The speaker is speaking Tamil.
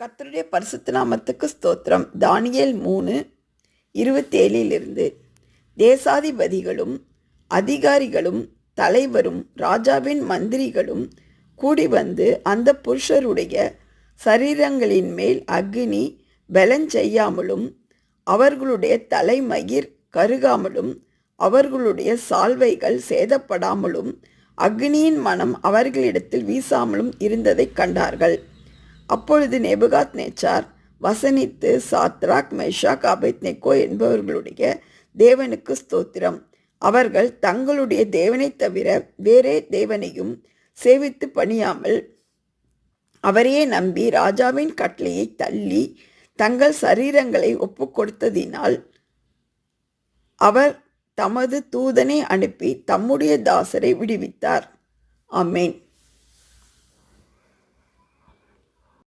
கர்த்தருடைய பரிசுத்த நாமத்துக்கு ஸ்தோத்திரம். தானியேல் 3:27 தேசாதிபதிகளும் அதிகாரிகளும் தலைவரும் ராஜாவின் மந்திரிகளும் கூடி வந்து அந்த புருஷருடைய சரீரங்களின் மேல் அக்னி பலஞ்செய்யாமலும் அவர்களுடைய தலைமயிர் கருகாமலும் அவர்களுடைய சால்வைகள் சேதப்படாமலும் அக்னியின் மனம் அவர்களிடத்தில் வீசாமலும் இருந்ததைக் கண்டார்கள். அப்பொழுது நேபுகாத்நேச்சார் வசனித்து, சாத்ராக், மேஷாக், அபேத்நேகோ என்பவர்களுடைய தேவனுக்கு ஸ்தோத்திரம், அவர்கள் தங்களுடைய தேவனைத் தவிர வேறே தேவனையும் சேவித்து பணியாமல் அவரையே நம்பி ராஜாவின் கட்டளையை தள்ளி தங்கள் சரீரங்களை ஒப்பு கொடுத்ததினால் அவர் தமது தூதனை அனுப்பி தம்முடைய தாசரை விடுவித்தார். ஆமென்.